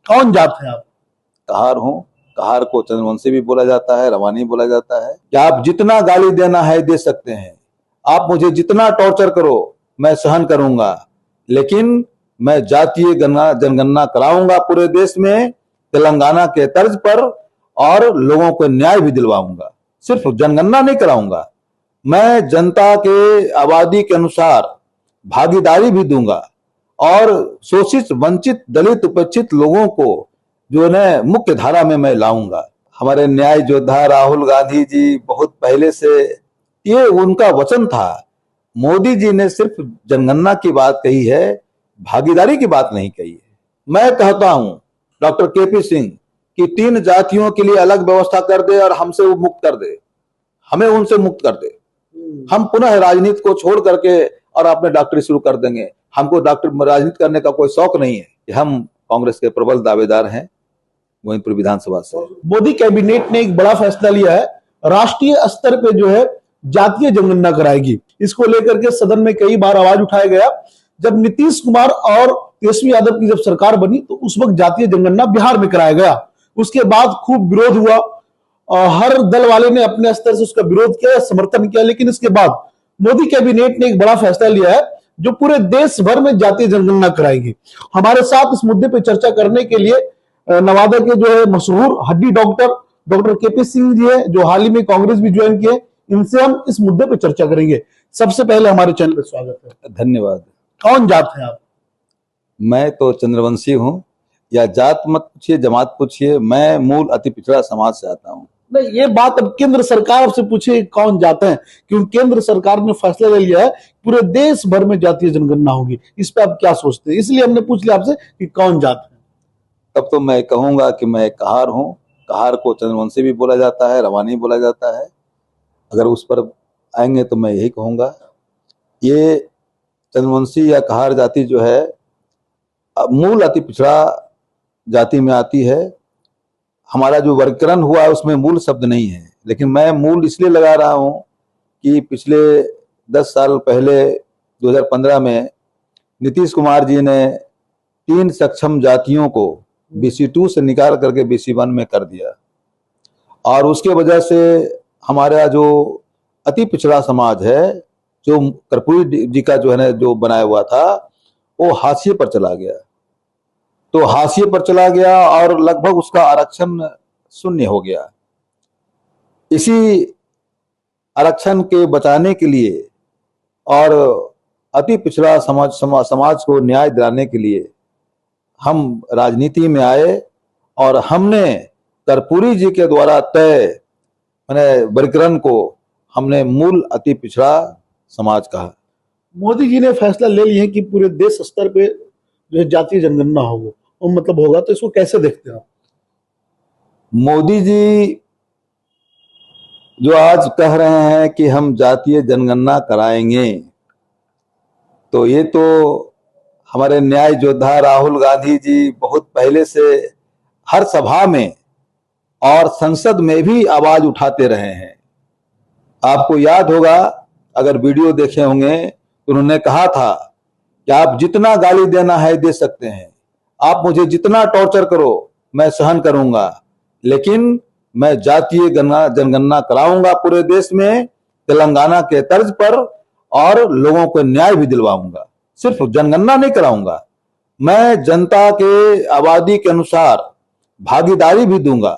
कौन जात है आप? कहार हूँ। कहार को चंद्रवंशी भी बोला जाता है, रवानी बोला जाता है। कि आप जितना गाली देना है दे सकते हैं, आप मुझे जितना टॉर्चर करो मैं सहन करूंगा, लेकिन मैं जातीय जनगणना कराऊंगा पूरे देश में, तेलंगाना के तर्ज पर, और लोगों को न्याय भी दिलवाऊंगा। सिर्फ जनगणना नहीं कराऊंगा, मैं जनता के आबादी के अनुसार भागीदारी भी दूंगा और शोषित, वंचित, दलित, उपेक्षित लोगों को जो है मुख्य धारा में मैं लाऊंगा। हमारे न्याय योद्धा राहुल गांधी जी बहुत पहले से ये उनका वचन था। मोदी जी ने सिर्फ जनगणना की बात कही है, भागीदारी की बात नहीं कही है। मैं कहता हूं डॉक्टर केपी सिंह कि 3 जातियों के लिए अलग व्यवस्था कर दे और हमसे वो मुक्त कर दे, हमें उनसे मुक्त कर दे। हम पुनः राजनीति को छोड़ करके और अपने डॉक्टरी शुरू कर देंगे। हमको डॉक्टर राजनीति करने का कोई शौक नहीं है। हम कांग्रेस के प्रबल दावेदार हैं गोविंदपुर विधानसभा से। मोदी कैबिनेट ने एक बड़ा फैसला लिया है, राष्ट्रीय स्तर पे जो है जातीय जनगणना कराएगी। इसको लेकर के सदन में कई बार आवाज उठाया गया। जब नीतीश कुमार और तेजस्वी यादव की जब सरकार बनी तो उस वक्त जातीय जनगणना बिहार में कराया गया। उसके बाद खूब विरोध हुआ और हर दल वाले ने अपने स्तर से उसका विरोध किया, समर्थन किया। लेकिन इसके बाद मोदी कैबिनेट ने एक बड़ा फैसला लिया है जो पूरे देश भर में जातीय जनगणना कराएगी। हमारे साथ इस मुद्दे पर चर्चा करने के लिए नवादा के जो है मशहूर हड्डी डॉक्टर केपी सिंह जी है, जो हाल ही में कांग्रेस भी ज्वाइन किए। इनसे हम इस मुद्दे पर चर्चा करेंगे। सबसे पहले हमारे चैनल पर स्वागत है। धन्यवाद। कौन जात है आप? मैं तो चंद्रवंशी हूँ, या जात मत पूछिए, जमात पूछिए, मैं मूल अति पिछड़ा समाज से आता हूँ। नहीं, ये बात अब केंद्र सरकार से पूछे कौन जाते हैं, क्योंकि केंद्र सरकार ने फैसला ले लिया है पूरे देश भर में जातीय जनगणना होगी। इस पे आप क्या सोचते हैं? इसलिए हमने पूछ लिया आपसे कि कौन जात है। तब तो मैं कहूंगा कि मैं कहार हूँ। कहार को चंद्रवंशी भी बोला जाता है, रवानी बोला जाता है। अगर उस पर आएंगे तो मैं यही कहूंगा, ये चंद्रवंशी या कहार जाति जो है मूल अति पिछड़ा जाति में आती है। हमारा जो वर्गीकरण हुआ है उसमें मूल शब्द नहीं है, लेकिन मैं मूल इसलिए लगा रहा हूं कि पिछले 10 साल पहले 2015 में नीतीश कुमार जी ने 3 सक्षम जातियों को BC2 से निकाल करके BC1 में कर दिया, और उसके वजह से हमारा जो अति पिछड़ा समाज है, जो कर्पूरी जी का जो है ना जो बनाया हुआ था, वो हाशिए पर चला गया। तो हाशिए पर चला गया और लगभग उसका आरक्षण शून्य हो गया। इसी आरक्षण के बचाने के लिए और अति पिछड़ा समाज को न्याय दिलाने के लिए हम राजनीति में आए, और हमने कर्पूरी जी के द्वारा तय वर्गीकरण को हमने मूल अति पिछड़ा समाज कहा। मोदी जी ने फैसला ले लिया है कि पूरे देश स्तर पे जो है जातीय जनगणना होगा, और मतलब होगा, तो इसको कैसे देखते हैं आप? मोदी जी जो आज कह रहे हैं कि हम जातीय जनगणना कराएंगे, तो ये तो हमारे न्याय योद्धा राहुल गांधी जी बहुत पहले से हर सभा में और संसद में भी आवाज उठाते रहे हैं। आपको याद होगा, अगर वीडियो देखे होंगे, तो उन्होंने कहा था कि आप जितना गाली देना है दे सकते हैं, आप मुझे जितना टॉर्चर करो मैं सहन करूंगा, लेकिन मैं जातीय जनगणना कराऊंगा पूरे देश में, तेलंगाना के तर्ज पर, और लोगों को न्याय भी दिलवाऊंगा। सिर्फ जनगणना नहीं कराऊंगा, मैं जनता के आबादी के अनुसार भागीदारी भी दूंगा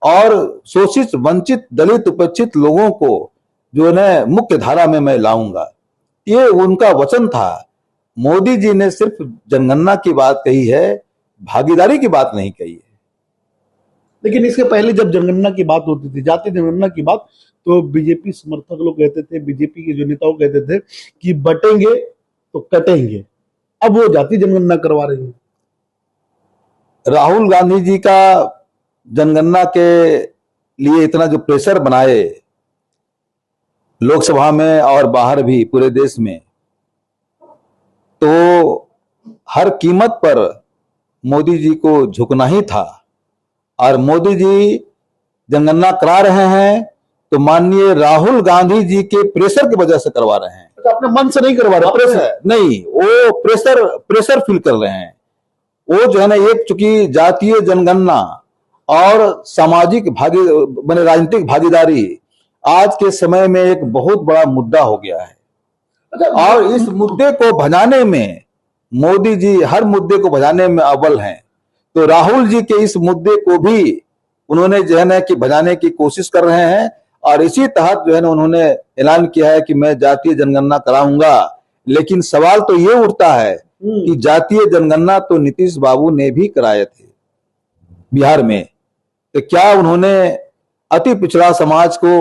और शोषित, वंचित, दलित, उपेक्षित लोगों को जो है मुख्य धारा में मैं लाऊंगा। ये उनका वचन था। मोदी जी ने सिर्फ जनगणना की बात कही है, भागीदारी की बात नहीं कही है। लेकिन इसके पहले जब जनगणना की बात होती थी, जातीय जनगणना की बात, तो बीजेपी समर्थक लोग कहते थे, बीजेपी के जो नेताओं कहते थे कि बटेंगे तो कटेंगे। अब वो जातीय जनगणना करवा रही है। राहुल गांधी जी का जनगणना के लिए इतना जो प्रेशर बनाए लोकसभा में और बाहर भी पूरे देश में, तो हर कीमत पर मोदी जी को झुकना ही था। और मोदी जी जनगणना करा रहे हैं तो माननीय राहुल गांधी जी के प्रेशर की वजह से करवा रहे हैं। तो अपने मन से नहीं करवा रहे, प्रेशर नहीं, वो प्रेशर फील कर रहे हैं। वो जो है ना, एक चूंकि जातीय जनगणना और सामाजिक माने राजनीतिक भागीदारी आज के समय में एक बहुत बड़ा मुद्दा हो गया है। और इस मुद्दे को भजाने में मोदी जी हर मुद्दे को भजाने में अव्वल हैं। तो राहुल जी के इस मुद्दे को भी उन्होंने जो है ना कि भजाने की कोशिश कर रहे हैं। और इसी तहत जो है ना उन्होंने ऐलान किया है कि मैं जातीय जनगणना कराऊंगा। लेकिन सवाल तो ये उठता है कि जातीय जनगणना तो नीतीश बाबू ने भी कराए थे बिहार में, तो क्या उन्होंने अति पिछड़ा समाज को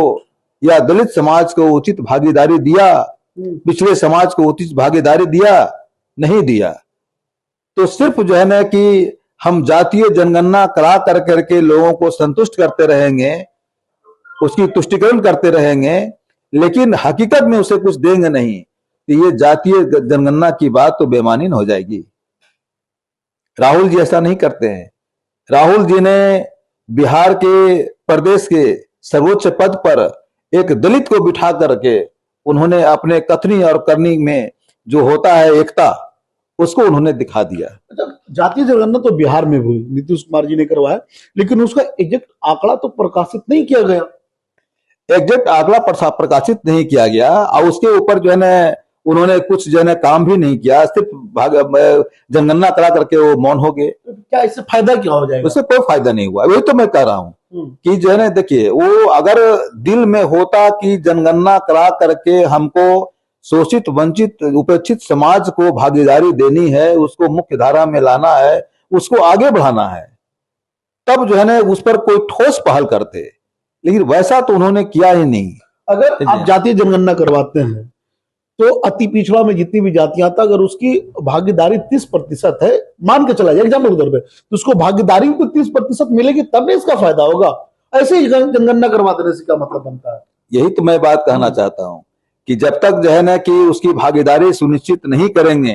या दलित समाज को उचित भागीदारी दिया? पिछड़े समाज को उचित भागीदारी दिया? नहीं दिया। तो सिर्फ जो है ना कि हम जातीय जनगणना करा कर करके लोगों को संतुष्ट करते रहेंगे, उसकी तुष्टिकरण करते रहेंगे, लेकिन हकीकत में उसे कुछ देंगे नहीं, तो ये जातीय जनगणना की बात तो बेमानी हो जाएगी। राहुल जी ऐसा नहीं करते हैं। राहुल जी ने बिहार के प्रदेश के सर्वोच्च पद पर एक दलित को बिठा करके उन्होंने अपने कथनी और करनी में जो होता है एकता, उसको उन्होंने दिखा दिया। जातीय जनगणना तो बिहार में हुई, नीतीश कुमार जी ने करवाया, लेकिन उसका एग्जैक्ट आंकड़ा तो प्रकाशित नहीं किया गया। एग्जैक्ट आंकड़ा प्रकाशित नहीं किया गया और उसके ऊपर जो है ना उन्होंने कुछ जो है ना काम भी नहीं किया। सिर्फ जनगणना करा करके वो मौन हो गए। क्या इससे फायदा क्या हो जाएगा? उससे कोई फायदा नहीं हुआ। वही तो मैं कह रहा हूँ कि जो है ना, देखिए, वो अगर दिल में होता कि जनगणना करा करके हमको शोषित, वंचित, उपेक्षित समाज को भागीदारी देनी है, उसको मुख्य धारा में लाना है, उसको आगे बढ़ाना है, तब जो है ना उस पर कोई ठोस पहल करते। लेकिन वैसा तो उन्होंने किया ही नहीं। अगर आप जातीय जनगणना करवाते हैं तो अति पिछड़ा में जितनी भी जातियां था, अगर उसकी भागीदारी 30% है, मान के चला जाए एग्जाम्पल के तौर पे, तो उसको भागीदारी तो 30% मिलेगी, तब नहीं इसका फायदा होगा। ऐसे ही जनगणना करवा देने से क्या मतलब बनता है? यही तो मैं बात कहना चाहता हूं कि जब तक जो है ना कि उसकी भागीदारी सुनिश्चित नहीं करेंगे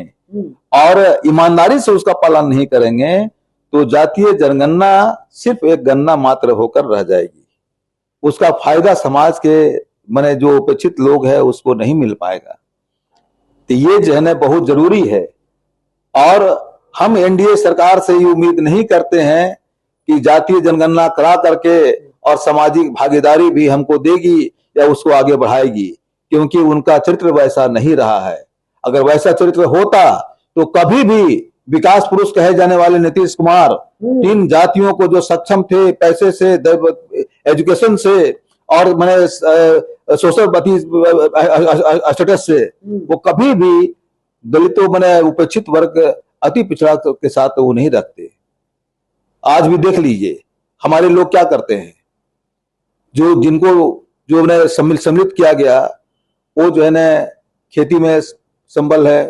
और ईमानदारी से उसका पालन नहीं करेंगे, तो जातीय जनगणना सिर्फ एक गणना मात्र होकर रह जाएगी। उसका फायदा समाज के माने जो उपेक्षित लोग हैं उसको नहीं मिल पाएगा। तो ये जो है ना बहुत जरूरी है। और हम एनडीए सरकार से ये उम्मीद नहीं करते हैं कि जातीय जनगणना करा करके और सामाजिक भागीदारी भी हमको देगी या उसको आगे बढ़ाएगी, क्योंकि उनका चरित्र वैसा नहीं रहा है। अगर वैसा चरित्र होता तो कभी भी विकास पुरुष कहे जाने वाले नीतीश कुमार 3 जातियों को जो सक्षम थे पैसे से, एजुकेशन से और मैंने सोशल स्टेटस से, वो कभी भी दलितों मैंने उपेक्षित वर्ग, अति पिछड़ा के साथ वो नहीं रखते। आज भी देख लीजिए हमारे लोग क्या करते हैं, जिनको जो सम्मिलित किया गया, वो जो है ना खेती में संबल है,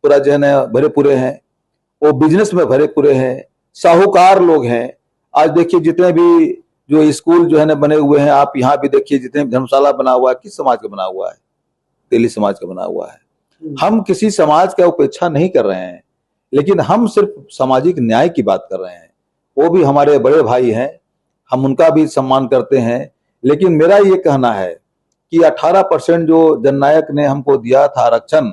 पूरा जो है ना भरे पूरे हैं, वो बिजनेस में भरे पूरे हैं, साहूकार लोग हैं। आज देखिए जितने भी जो स्कूल जो है ना बने हुए हैं, आप यहाँ भी देखिए जितने धर्मशाला बना हुआ है, किस समाज का बना हुआ है? तेली समाज का बना हुआ है। हम किसी समाज का उपेक्षा नहीं कर रहे हैं, लेकिन हम सिर्फ सामाजिक न्याय की बात कर रहे हैं। वो भी हमारे बड़े भाई हैं, हम उनका भी सम्मान करते हैं। लेकिन मेरा ये कहना है कि 18% जो जननायक ने हमको दिया था आरक्षण,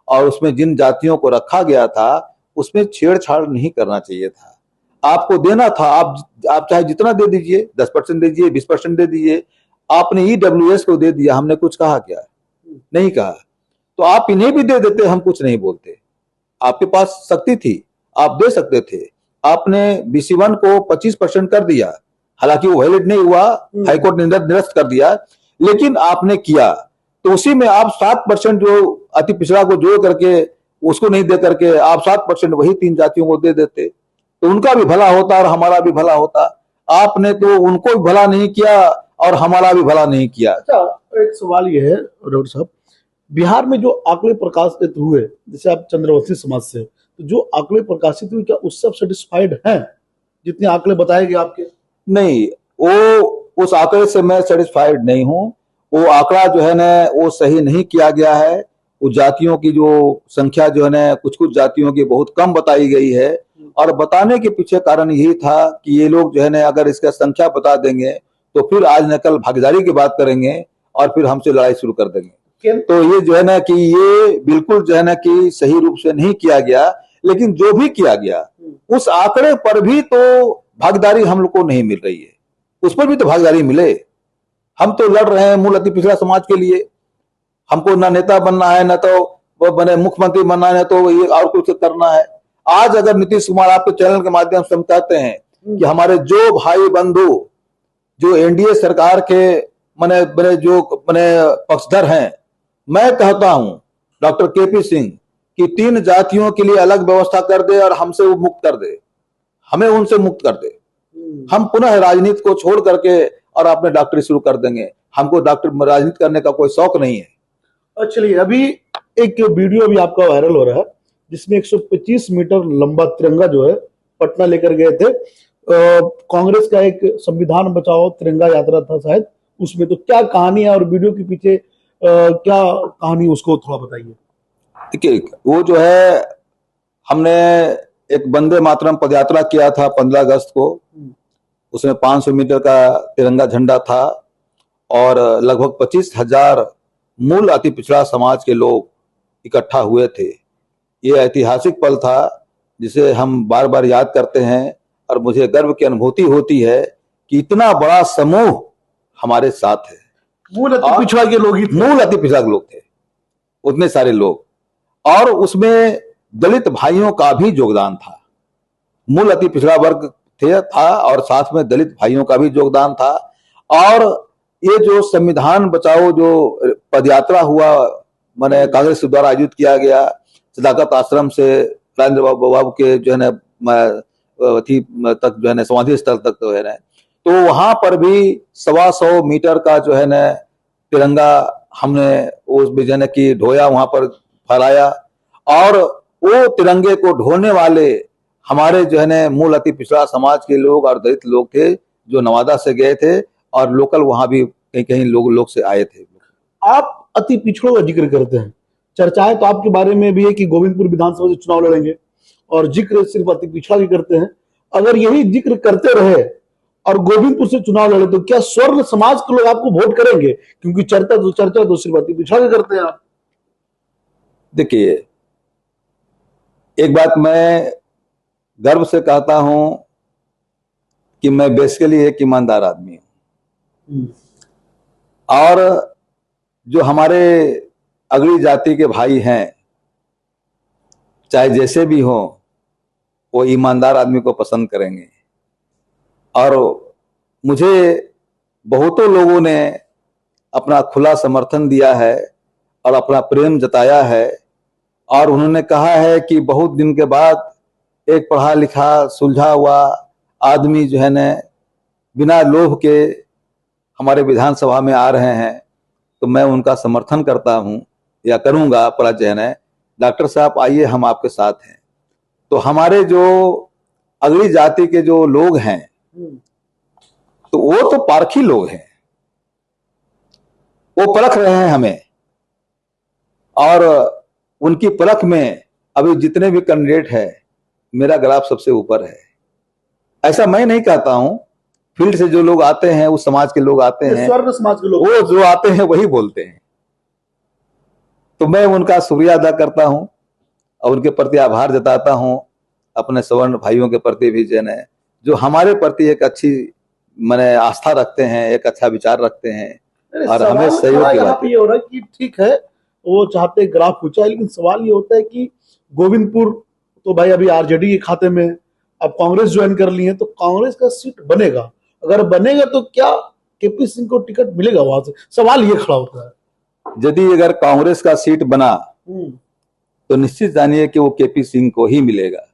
और उसमें जिन जातियों को रखा गया था, उसमें छेड़छाड़ नहीं करना चाहिए था। आपको देना था, आप चाहे जितना दे दीजिए, 10% दे दीजिए, 20% दे दीजिए। आपने ईडब्ल्यूएस को दे दिया, हमने कुछ कहा क्या? नहीं कहा। तो आप इन्हें भी दे देते, हम कुछ नहीं बोलते। आपके पास शक्ति थी, आप दे सकते थे। आपने BC1 को 25% कर दिया, हालांकि वो वैलिड नहीं हुआ, हाईकोर्ट ने निरस्त कर दिया, लेकिन आपने किया। तो उसी में आप 7% जो अति पिछड़ा को जोड़ करके उसको नहीं दे करके आप 7% वही 3 जातियों को दे देते, तो उनका भी भला होता और हमारा भी भला होता। आपने तो उनको भी भला नहीं किया और हमारा भी भला नहीं किया। अच्छा, एक सवाल ये है डॉक्टर साहब, बिहार में जो आंकड़े प्रकाशित हुए, जैसे आप चंद्रवंशी समाज से, तो जो आंकड़े प्रकाशित हुए, क्या उस सब सेटिस्फाइड हैं जितने आंकड़े बताए गए आपके? नहीं, वो उस आंकड़े से मैं सेटिस्फाइड नहीं हूं। वो आंकड़ा जो है ना वो सही नहीं किया गया है। वो जातियों की जो संख्या जो है ना कुछ जातियों की बहुत कम बताई गई है, और बताने के पीछे कारण यही था कि ये लोग जो है ना अगर इसका संख्या बता देंगे तो फिर आज न कल भागीदारी की बात करेंगे और फिर हमसे लड़ाई शुरू कर देंगे। तो ये जो है ना कि ये बिल्कुल जो है ना कि सही रूप से नहीं किया गया। लेकिन जो भी किया गया उस आंकड़े पर भी तो भागीदारी हम लोग को नहीं मिल रही है, उस पर भी तो भागीदारी मिले। हम तो लड़ रहे हैं मूल अति पिछड़ा समाज के लिए, हमको ना नेता बनना है, ना तो वो बने मुख्यमंत्री बनना है, ना तो ये और कुछ करना है। आज अगर नीतीश कुमार आपके चैनल के माध्यम से हम कहते हैं कि हमारे जो भाई बंधु जो एनडीए सरकार के मने जो पक्षधर हैं, मैं कहता हूं डॉक्टर केपी सिंह कि 3 जातियों के लिए अलग व्यवस्था कर दे और हमसे वो मुक्त कर दे, हमें उनसे मुक्त कर दे। हम पुनः राजनीति को छोड़ करके और अपने डॉक्टरी शुरू कर देंगे। हमको डॉक्टर राजनीति करने का कोई शौक नहीं है। चलिए, अभी एक वीडियो भी आपका वायरल हो रहा है जिसमें 125 मीटर लंबा तिरंगा जो है पटना लेकर गए थे। कांग्रेस का एक संविधान बचाओ तिरंगा यात्रा था शायद, उसमें तो क्या कहानी है और वीडियो के पीछे क्या कहानी, उसको थोड़ा बताइए। देखिए, वो जो है हमने एक वंदे मातरम पदयात्रा किया था 15 अगस्त को। उसमें 500 मीटर का तिरंगा झंडा था और लगभग 25,000 मूल अति पिछड़ा समाज के लोग इकट्ठा हुए थे। ये ऐतिहासिक पल था जिसे हम बार बार याद करते हैं और मुझे गर्व की अनुभूति होती है कि इतना बड़ा समूह हमारे साथ है। मूल अति पिछड़ा के लोग ही थे। मूल अति पिछड़ा के लोग थे, उतने सारे लोग, और उसमें दलित भाइयों का भी योगदान था। मूल अति पिछड़ा वर्ग था और साथ में दलित भाइयों का भी योगदान था। और ये जो संविधान बचाओ जो पदयात्रा हुआ, मैंने कांग्रेस द्वारा आयोजित किया गया सदाकत आश्रम से राजेंद्र बाबू के जो है ना तक जो है ना समाधि स्थल तक तो है ना, तो वहां पर भी 125 मीटर का जो है ना तिरंगा हमने उस जो है कि ढोया, वहां पर फहराया। और वो तिरंगे को ढोने वाले हमारे जो है ना मूल अति पिछड़ा समाज के लोग और दलित लोग थे जो नवादा से गए थे और लोकल वहां भी कहीं कहीं लोग से आए थे। आप अति पिछड़ों का जिक्र करते हैं, चर्चाएं तो आपके बारे में भी है कि गोविंदपुर विधानसभा से चुनाव लड़ेंगे और जिक्र सिर्फ अति पिछड़ा की करते हैं। अगर यही जिक्र करते रहे और गोविंदपुर से चुनाव लड़े तो क्या स्वर्ण समाज के लोग आपको वोट करेंगे? क्योंकि चर्चा तो सिर्फ अति पिछड़ा की करते हैं आप। देखिए, एक बात मैं गर्व से कहता हूं कि मैं बेसिकली एक ईमानदार आदमी हूं, और जो हमारे अगली जाति के भाई हैं चाहे जैसे भी हो, वो ईमानदार आदमी को पसंद करेंगे। और मुझे बहुतों लोगों ने अपना खुला समर्थन दिया है और अपना प्रेम जताया है, और उन्होंने कहा है कि बहुत दिन के बाद एक पढ़ा लिखा सुलझा हुआ आदमी जो है न बिना लोभ के हमारे विधानसभा में आ रहे हैं, तो मैं उनका समर्थन करता हूं या करूंगा। पराजय है, डॉक्टर साहब आइए, हम आपके साथ हैं। तो हमारे जो अगली जाति के जो लोग हैं तो वो तो पारखी लोग हैं, वो परख रहे हैं हमें, और उनकी परख में अभी जितने भी कैंडिडेट है मेरा ग्राफ सबसे ऊपर है। ऐसा मैं नहीं कहता हूं, फील्ड से जो लोग आते हैं उस समाज के लोग आते हैं, स्वर्ण समाज के लोग वो जो आते हैं वही बोलते हैं। तो मैं उनका शुक्रिया अदा करता हूं और उनके प्रति आभार जताता हूं, अपने सवर्ण भाइयों के प्रति भी जो हमारे प्रति एक अच्छी माने आस्था रखते हैं, एक अच्छा विचार रखते हैं और हमें सहयोग की बात ये हो रहा है कि ठीक है वो चाहते ग्राफ ऊंचा है, लेकिन सवाल ये होता है कि गोविंदपुर तो भाई अभी आरजेडी के खाते में, अब कांग्रेस ज्वाइन कर ली है, तो कांग्रेस का सीट बनेगा, अगर बनेगा तो क्या केपी सिंह को टिकट मिलेगा वहां से? सवाल ये खड़ा होता है। यदि अगर कांग्रेस का सीट बना तो निश्चित जानिए कि वो केपी सिंह को ही मिलेगा,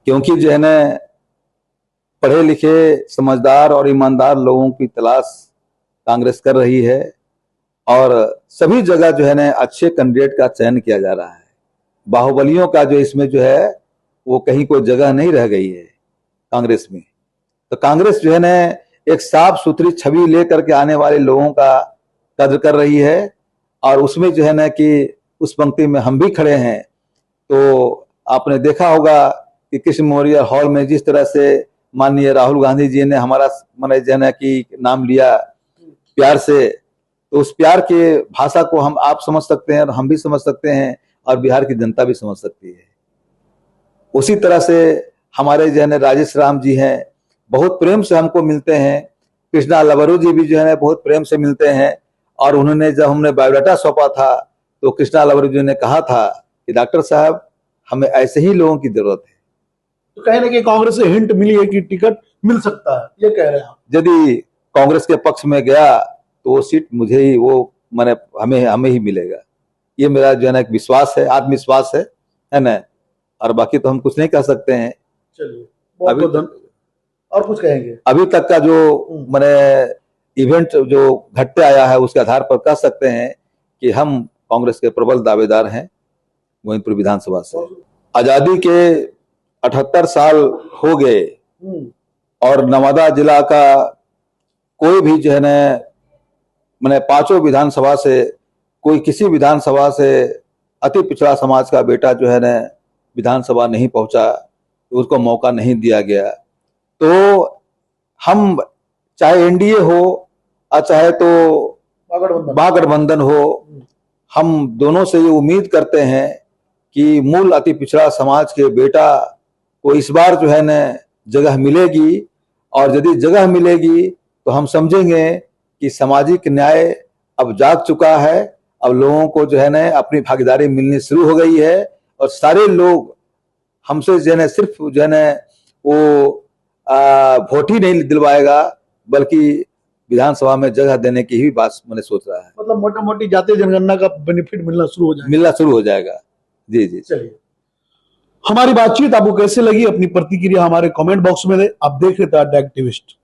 क्योंकि जो है ना पढ़े लिखे समझदार और ईमानदार लोगों की तलाश कांग्रेस कर रही है और सभी जगह जो है ना अच्छे कैंडिडेट का चयन किया जा रहा है। बाहुबलियों का जो इसमें जो है वो कहीं कोई जगह नहीं रह गई है कांग्रेस में। तो कांग्रेस जो है ना एक साफ सुथरी छवि लेकर के आने वाले लोगों का कद्र कर रही है, और उसमें जो है ना कि उस पंक्ति में हम भी खड़े हैं। तो आपने देखा होगा कि कृष्ण मेमोरियल हॉल में जिस तरह से माननीय राहुल गांधी जी ने हमारा माने जो है कि नाम लिया प्यार से, तो उस प्यार के भाषा को हम आप समझ सकते हैं और हम भी समझ सकते हैं और बिहार की जनता भी समझ सकती है। उसी तरह से हमारे जो है राजेश राम जी हैं, बहुत प्रेम से हमको मिलते हैं। कृष्णा लबरू जी भी जो है बहुत प्रेम से मिलते हैं। और उन्होंने जब हमने बायोडाटा सौंपा था तो कृष्णा लबरू जी ने कहा था कि डॉक्टर साहब हमें ऐसे ही लोगों की जरूरत है। तो कहीं ना कहीं कांग्रेस से हिंट मिली है कि टिकट मिल सकता है, ये कह रहे हैं आप। यदि कांग्रेस के पक्ष में गया तो वो सीट मुझे ही, वो मैंने हमें ही मिलेगा। ये मेरा जो है ना एक विश्वास है, आत्मविश्वास है ना। और बाकी तो हम कुछ नहीं कह सकते हैं। चलिए, बहुत बहुत और कुछ कहेंगे? अभी तक का जो मैंने इवेंट जो घटते आया है उसके आधार पर कह सकते हैं कि हम कांग्रेस के प्रबल दावेदार हैं गोविंदपुर विधानसभा से। आजादी के 78 साल हो गए और नवादा जिला का कोई भी जो है ना मैंने 5 विधानसभा से कोई किसी विधानसभा से अति पिछड़ा समाज का बेटा जो है ना विधानसभा नहीं पहुंचा, तो उसको मौका नहीं दिया गया। तो हम चाहे एनडीए हो और चाहे तो महागठबंधन हो, हम दोनों से ये उम्मीद करते हैं कि मूल अति पिछड़ा समाज के बेटा को इस बार जो है ना जगह मिलेगी। और यदि जगह मिलेगी तो हम समझेंगे कि सामाजिक न्याय अब जाग चुका है। अब लोगों को जो है ना अपनी भागीदारी मिलनी शुरू हो गई है और सारे लोग हमसे जो है ना सिर्फ जो है ना वो वोट ही नहीं दिलवाएगा बल्कि विधानसभा में जगह देने की ही बात मैंने सोच रहा है। मतलब मोटा मोटी जातीय जनगणना का बेनिफिट मिलना शुरू हो जाएगा। जी जी। चलिए, हमारी बातचीत आपको कैसे लगी? अपनी प्रतिक्रिया हमारे कमेंट बॉक्स में दे। आप देख रहे थे द एक्टिविस्ट।